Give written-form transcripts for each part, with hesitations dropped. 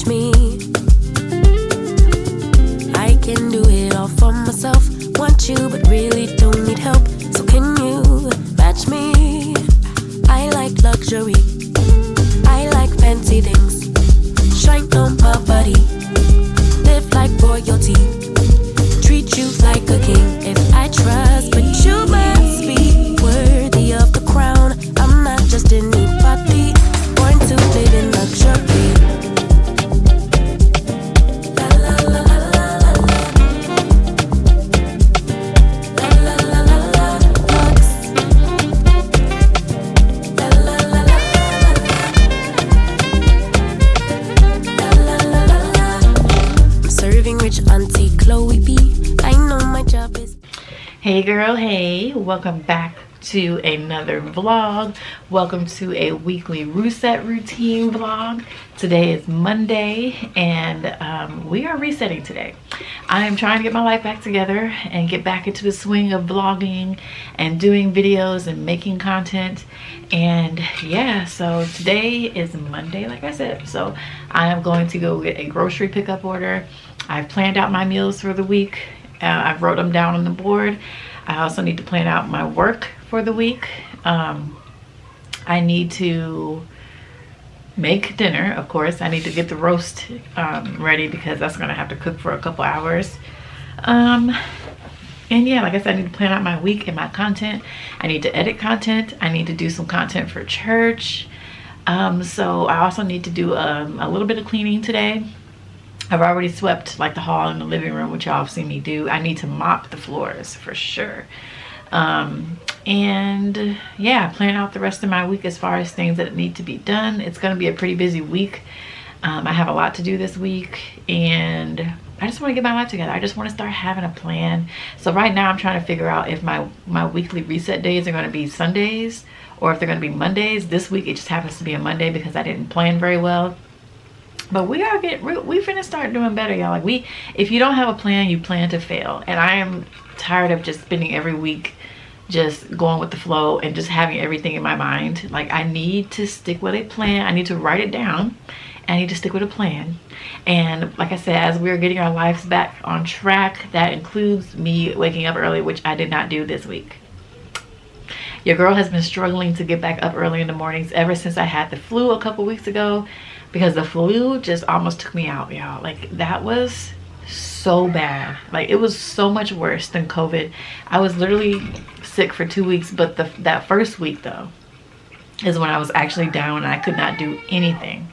match me. I can do it all for myself. Want you, but really don't need help. So can you match me? I like luxury. I like fancy things. Shine on my body. Live like royalty. Treat you like a king. If I trust, but you must be worthy of the crown. I'm not just anybody. Born to live in luxury. La la la la la la la la la la la lux. La la la la la la la la. I'm serving rich Auntie Chloe B. I know my job is. Hey girl, hey, welcome back to another vlog. Welcome to a weekly reset routine vlog. Today is Monday and we are resetting today. I am trying to get my life back together and get back into the swing of vlogging and doing videos and making content. And yeah, so today is Monday, like I said. So I am going to go get a grocery pickup order. I've planned out my meals for the week. I've wrote them down on the board. I also need to plan out my work for the week. I need to make dinner, of course. I need to get the roast ready because that's gonna have to cook for a couple hours. And yeah, like I said, I need to plan out my week and my content. I need to edit content. I need to do some content for church. So I also need to do a little bit of cleaning today. I've already swept like the hall and the living room, which y'all have seen me do. I need to mop the floors for sure. And yeah, plan out the rest of my week as far as things that need to be done. It's going to be a pretty busy week. I have a lot to do this week and I just want to get my life together. I just want to start having a plan. So right now I'm trying to figure out if my weekly reset days are going to be Sundays or if they're going to be Mondays. This week it just happens to be a Monday because I didn't plan very well. But we finna start doing better, y'all. Like if you don't have a plan, you plan to fail. And I am tired of just spending every week just going with the flow and just having everything in my mind. Like I need to stick with a plan. I need to write it down. I need to stick with a plan. And like I said, as we're getting our lives back on track, that includes me waking up early, which I did not do this week. Your girl has been struggling to get back up early in the mornings ever since I had the flu a couple weeks ago. Because the flu just almost took me out, y'all. Like that was so bad. Like it was so much worse than COVID. I was literally sick for 2 weeks, but that first week though is when I was actually down and I could not do anything.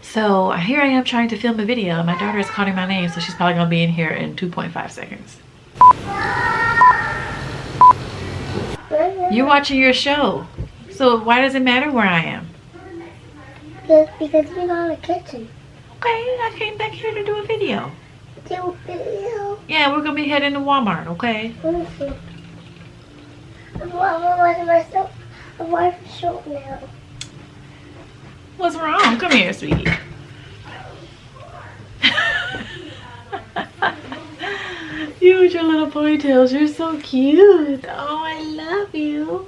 So here I am trying to film a video. My daughter is calling my name, so she's probably gonna be in here in 2.5 seconds. You're watching your show, so why does it matter where I am? Because we're in the kitchen. Okay, I came back here to do a video. Do a video? Yeah, we're gonna be heading to Walmart, okay? I'm wife is short now. What's wrong? Come here, sweetie. You with your little ponytails, you're so cute. Oh, I love you.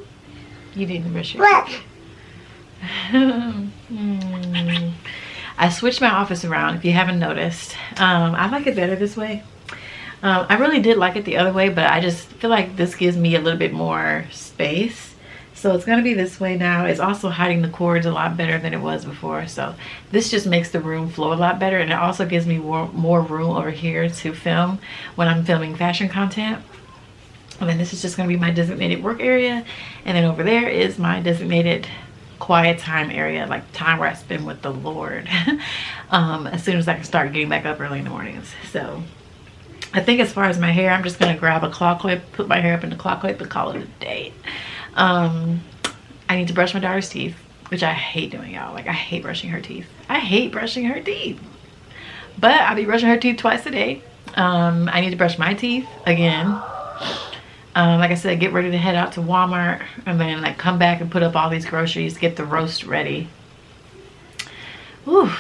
You didn't brush your teeth. I switched my office around, if you haven't noticed. I like it better this way. I really did like it the other way, but I just feel like this gives me a little bit more space. So it's gonna be this way now. It's also hiding the cords a lot better than it was before. So this just makes the room flow a lot better, and it also gives me more room over here to film when I'm filming fashion content. And then this is just gonna be my designated work area, and then over there is my designated quiet time area, like time where I spend with the Lord. As soon as I can start getting back up early in the mornings. So I think as far as my hair, I'm just gonna grab a claw clip, put my hair up in the claw clip and call it a day. I need to brush my daughter's teeth, which I hate doing, y'all. Like I hate brushing her teeth. I hate brushing her teeth, but I'll be brushing her teeth twice a day. I need to brush my teeth again. Like I said, get ready to head out to Walmart and then like come back and put up all these groceries, get the roast ready. Oof.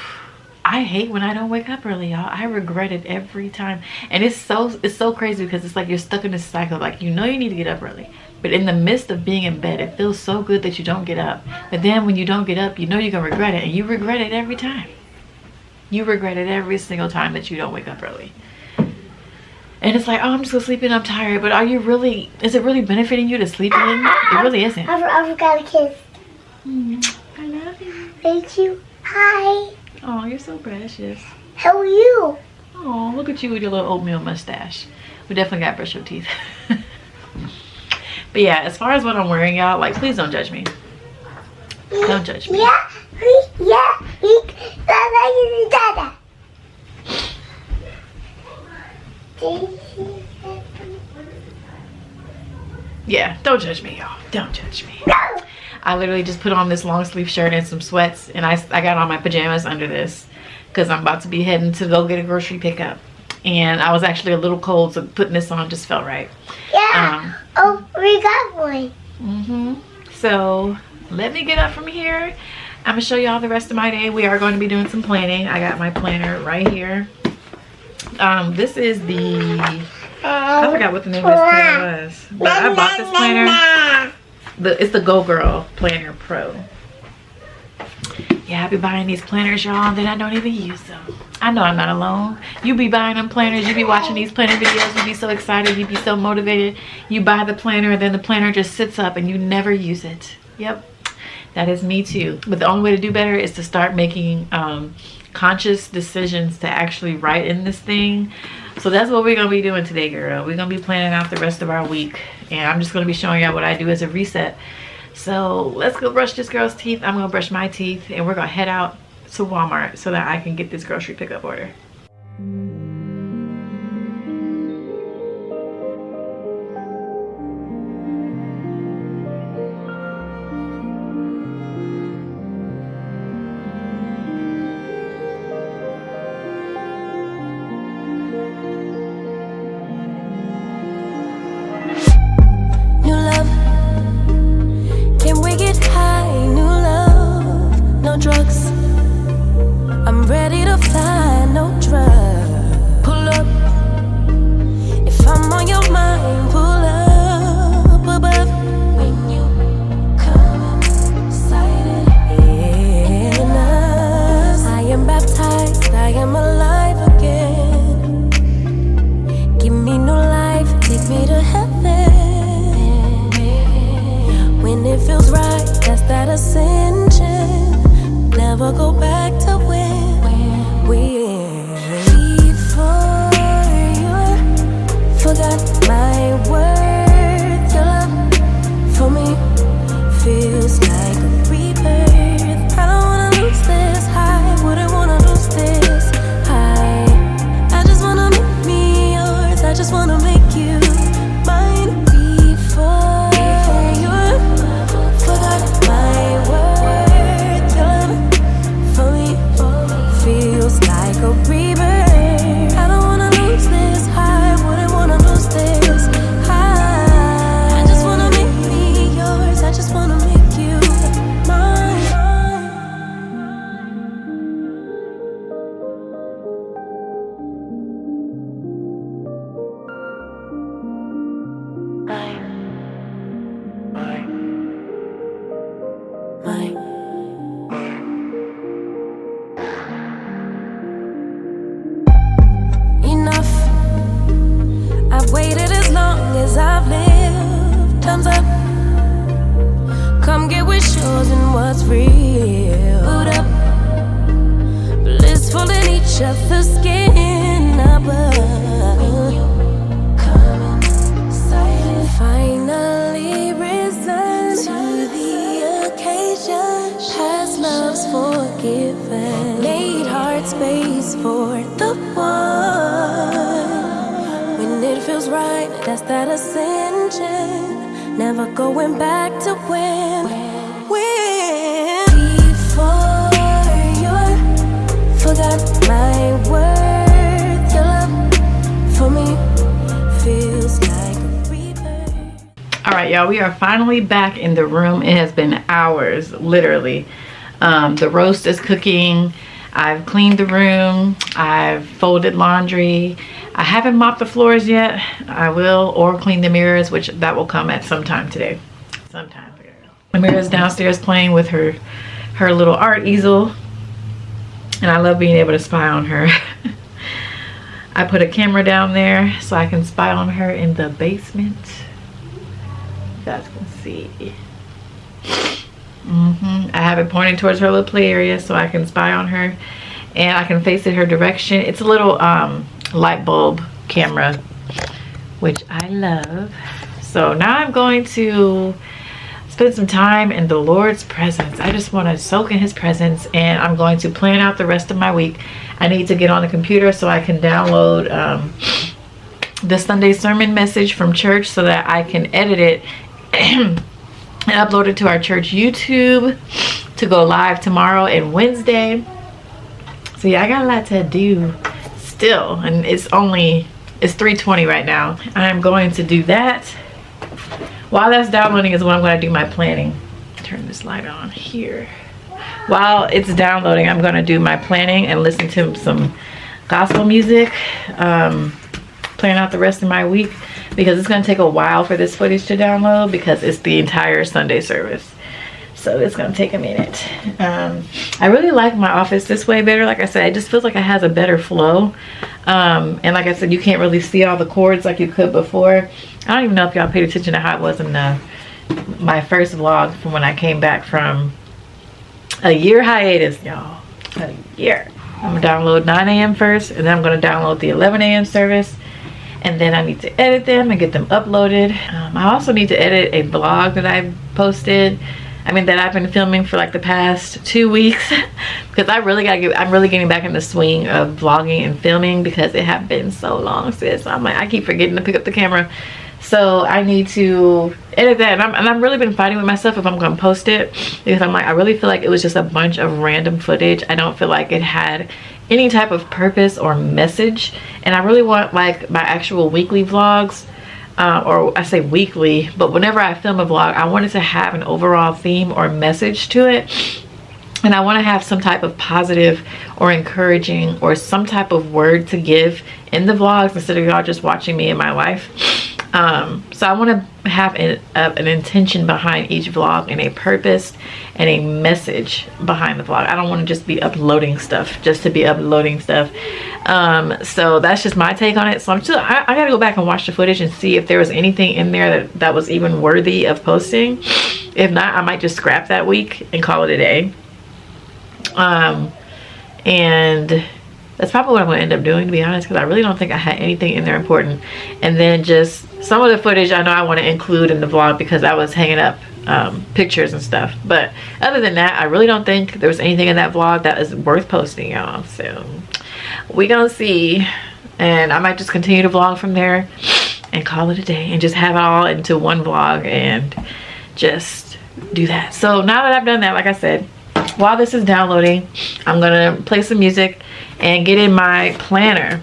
I hate when I don't wake up early, y'all. I regret it every time. And it's so crazy because it's like you're stuck in this cycle. Like you know you need to get up early, but in the midst of being in bed, it feels so good that you don't get up. But then when you don't get up, you know you're gonna regret it, and you regret it every time. You regret it every single time that you don't wake up early. And it's like, oh, I'm just gonna sleep in, I'm tired. But are you really, is it really benefiting you to sleep in? It really isn't. I forgot a kiss. I love you. Thank you. Hi. Oh, you're so precious. How are you? Oh, look at you with your little oatmeal mustache. We definitely got to brush your teeth. But yeah, as far as what I'm wearing, y'all, like, please don't judge me. Don't judge me. Yeah, don't judge me, y'all. Don't judge me. I literally just put on this long sleeve shirt and some sweats, and I got on my pajamas under this because I'm about to be heading to go get a grocery pickup. And I was actually a little cold, so putting this on just felt right. Yeah. We got one. So let me get up from here. I'm gonna show y'all the rest of my day. We are going to be doing some planning. I got my planner right here. This is the, I forgot what the name of this planner was, but I bought this planner. It's the Go Girl Planner Pro. Yeah, I be buying these planners, y'all, and then I don't even use them. I know I'm not alone. You be buying them planners, you be watching these planner videos, you be so excited, you be so motivated. You buy the planner and then the planner just sits up and you never use it. Yep, that is me too. But the only way to do better is to start making conscious decisions to actually write in this thing. So that's what we're gonna be doing today, girl. We're gonna be planning out the rest of our week, and I'm just gonna be showing y'all what I do as a reset. So let's go brush this girl's teeth. I'm gonna brush my teeth, and we're gonna head out to Walmart so that I can get this grocery pickup order. Drugs. I'm ready to fly, no drugs. Pull up. If I'm on your mind, pull up above. When you come inside in us, I am baptized, I am alive again. Give me new life, take me to heaven. When it feels right, that's that ascension. Never go back to when we before you forgot my worth. Your love for me feels like a rebirth. I don't wanna lose this high, wouldn't wanna lose this high. I just wanna make me yours, I just wanna make you mine. Before you forgot my worth. Feels like a rebirth. I don't wanna lose this high, wouldn't wanna lose this high. I just wanna make me yours, I just wanna make you mine. Mine. Waited as long as I've lived. Thumbs up. Come get with yours and what's real. Boot up. Blissful in each other's skin above. When you come inside, finally risen to the occasion. Past love's forgiven. Made heart space for the one. It feels right, that's that ascension. Never going back to when before you forgot my worth. Your love for me feels like a rebirth. All right, y'all, we are finally back in the room. It has been hours, literally. The roast is cooking. I've cleaned the room. I've folded laundry. I haven't mopped the floors yet. I will, or clean the mirrors, which that will come at some time today. Sometime. Amira's downstairs playing with her little art easel. and I love being able to spy on her. I put a camera down there so I can spy on her in the basement. You guys can see. I have it pointing towards her little play area so I can spy on her, and I can face it her direction. It's a little light bulb camera, which I love. So now I'm going to spend some time in the Lord's presence. I just want to soak in his presence, and I'm going to plan out the rest of my week. I need to get on the computer so I can download the Sunday sermon message from church so that I can edit it and upload it to our church YouTube to go live tomorrow and Wednesday. So yeah, I got a lot to do still, and it's 3:20 right now. I'm going to do that. While that's downloading is when I'm going to do my planning. Turn this light on here. While it's downloading, I'm going to do my planning and listen to some gospel music. Plan out the rest of my week, because it's going to take a while for this footage to download because it's the entire Sunday service. So it's going to take a minute. I really like my office this way better. Like I said, it just feels like it has a better flow. And like I said, you can't really see all the cords like you could before. I don't even know if y'all paid attention to how it was in my first vlog from when I came back from a year hiatus, y'all. A year. I'm going to download 9 a.m. first, and then I'm going to download the 11 a.m. service. And then I need to edit them and get them uploaded. I also need to edit a vlog that I've posted. That I've been filming for like the past 2 weeks, because I'm really getting back in the swing of vlogging and filming, because it has been so long since. I keep forgetting to pick up the camera. So I need to edit that, and I've really been fighting with myself if I'm going to post it, because I really feel like it was just a bunch of random footage. I don't feel like it had any type of purpose or message, and I really want like my actual weekly vlogs, or I say weekly, but whenever I film a vlog, I want it to have an overall theme or message to it. And I want to have some type of positive or encouraging or some type of word to give in the vlogs, instead of y'all just watching me in my life. So I want to have an intention behind each vlog, and a purpose and a message behind the vlog. I don't want to just be uploading stuff just to be uploading stuff. So that's just my take on it. So I gotta go back and watch the footage and see if there was anything in there that was even worthy of posting. If not, I might just scrap that week and call it a day. And that's probably what I'm going to end up doing, to be honest, because I really don't think I had anything in there important. And then just some of the footage I know I want to include in the vlog, because I was hanging up pictures and stuff. But other than that, I really don't think there was anything in that vlog that is worth posting, y'all. So we gonna see, and I might just continue to vlog from there and call it a day, and just have it all into one vlog and just do that. So now that I've done that, like I said, while this is downloading, I'm gonna play some music and get in my planner.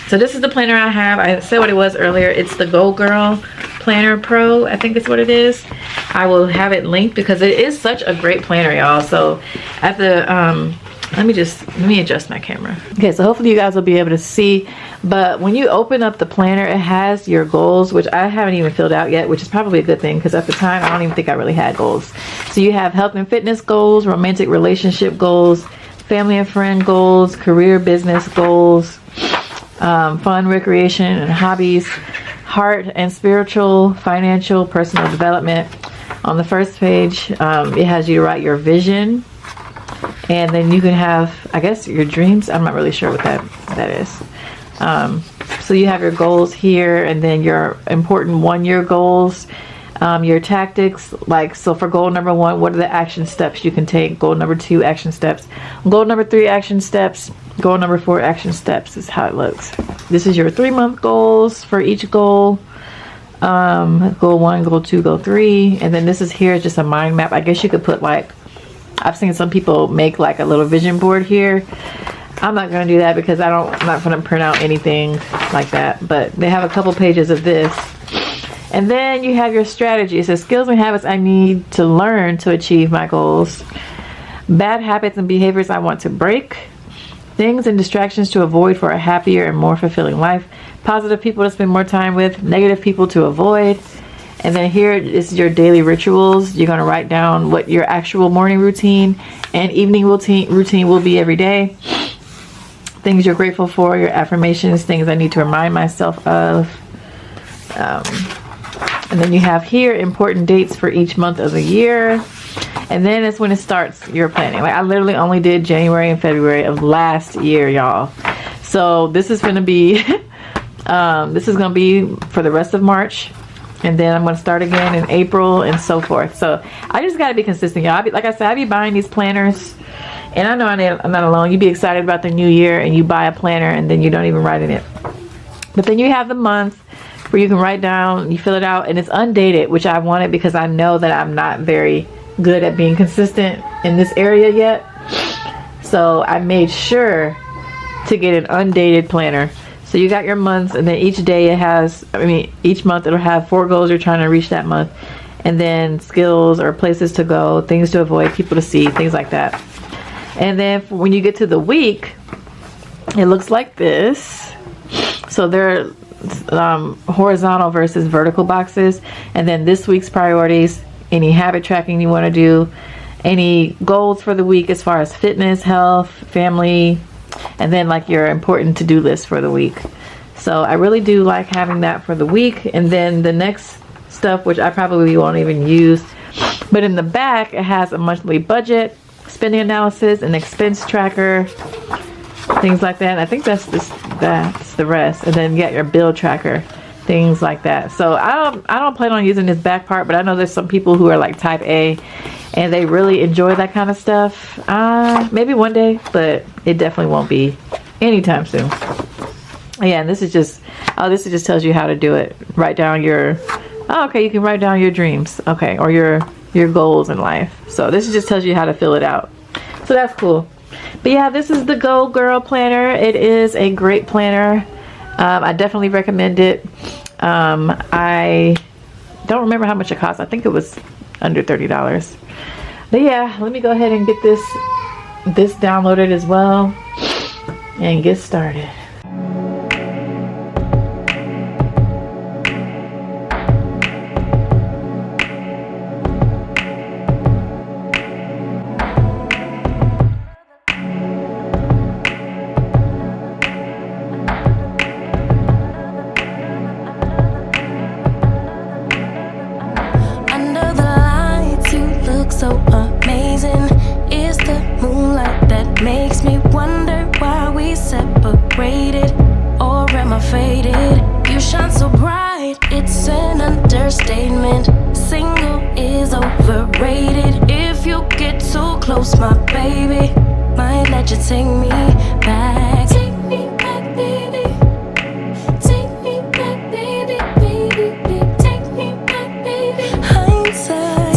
So this is the planner I have. I said what it was earlier. It's the Go Girl Planner Pro, I think it's what it is. I will have it linked, because it is such a great planner, y'all. So at the let me adjust my camera. Okay, so hopefully you guys will be able to see, but when you open up the planner, it has your goals, which I haven't even filled out yet, which is probably a good thing, because at the time I don't even think I really had goals. So you have health and fitness goals, romantic relationship goals, family and friend goals, career business goals, fun, recreation and hobbies, heart and spiritual, financial, personal development. On the first page, it has you to write your vision, and then you can have, I guess, your dreams. I'm not really sure what that is. So you have your goals here, and then your important 1-year goals, your tactics, like, so for goal number 1, what are the action steps you can take? Goal number 2, action steps. Goal number 3, action steps. Goal number 4, action steps is how it looks. This is your 3-month goals for each goal. Goal 1, goal 2, goal 3, and then this is here just a mind map. I guess you could put, like, I've seen some people make like a little vision board here. I'm not going to do that, because I'm not going to print out anything like that, but they have a couple pages of this. And then you have your strategy. It says skills and habits I need to learn to achieve my goals, bad habits and behaviors I want to break, things and distractions to avoid for a happier and more fulfilling life, positive people to spend more time with, negative people to avoid, And then here is your daily rituals. You're going to write down what your actual morning routine and evening routine will be every day. Things you're grateful for, your affirmations, things I need to remind myself of. And then you have here important dates for each month of the year. And then it's when it starts your planning. Like I literally only did January and February of last year, y'all. So this is going to be for the rest of March. And then I'm going to start again in April and so forth. So I just got to be consistent, y'all. Like I said, I be buying these planners. And I know I'm not alone. You be excited about the new year and you buy a planner and then you don't even write in it. But then you have the month where you can write down, you fill it out, and it's undated, which I wanted because I know that I'm not very good at being consistent in this area yet. So I made sure to get an undated planner. So you got your months, and then each day each month it'll have 4 goals you're trying to reach that month, and then skills or places to go, things to avoid, people to see, things like that. And then when you get to the week, it looks like this. So there are horizontal versus vertical boxes, and then this week's priorities, any habit tracking you want to do, any goals for the week as far as fitness, health, family, and then like your important to-do list for the week. So I really do like having that for the week. And then the next stuff, which I probably won't even use, but in the back it has a monthly budget, spending analysis, an expense tracker, things like that. I think that's the rest. And then you got your bill tracker, things like that. So I don't plan on using this back part, but I know there's some people who are like type A and they really enjoy that kind of stuff. Maybe one day, but it definitely won't be anytime soon. Yeah, and this is just tells you how to do it. Write down you can write down your dreams, okay, or your goals in life. So this just tells you how to fill it out. So that's cool. But yeah, this is the Go Girl Planner. It is a great planner. I definitely recommend it. I don't remember how much it cost. I think it was under $30. But yeah, let me go ahead and get this downloaded as well and get started. So amazing is the moonlight that makes me wonder why we separated, or am I faded? You shine so bright, it's an understatement. Single is overrated. If you get too close, my baby might let you take me back. Take me back, baby. Take me back, baby, baby, baby. Take me back, baby. Hindsight.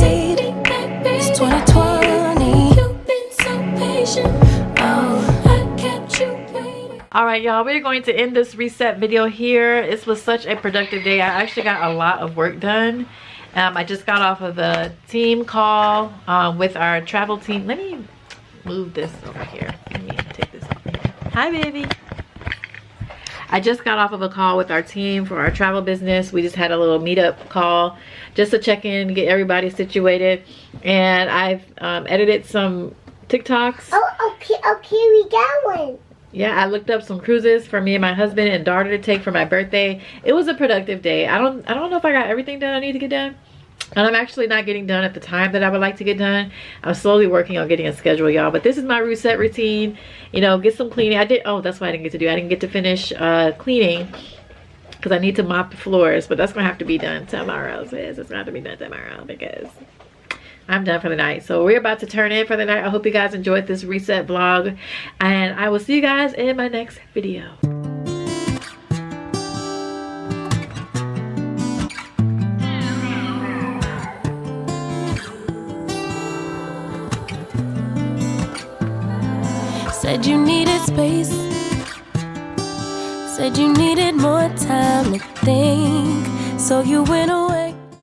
2020. You've been so patient. Oh, I kept you waiting. Alright, y'all, we're going to end this reset video here. This was such a productive day. I actually got a lot of work done. I just got off of a team call with our travel team. Let me move this over here. Let me take this over here. Hi, baby. I just got off of a call with our team for our travel business. We just had a little meetup call just to check in, get everybody situated. And I've edited some TikToks. Okay, we got one. Yeah, I looked up some cruises for me and my husband and daughter to take for my birthday. It was a productive day. I don't know if I got everything done I need to get done. And I'm actually not getting done at the time that I would like to get done. I'm slowly working on getting a schedule, y'all. But this is my reset routine. You know, get some cleaning. That's what I didn't get to do. I didn't get to finish cleaning because I need to mop the floors. But that's going to have to be done tomorrow. It's going to have to be done tomorrow because I'm done for the night. So we're about to turn in for the night. I hope you guys enjoyed this reset vlog. And I will see you guys in my next video. Said you needed space. Said you needed more time to think. So you went away.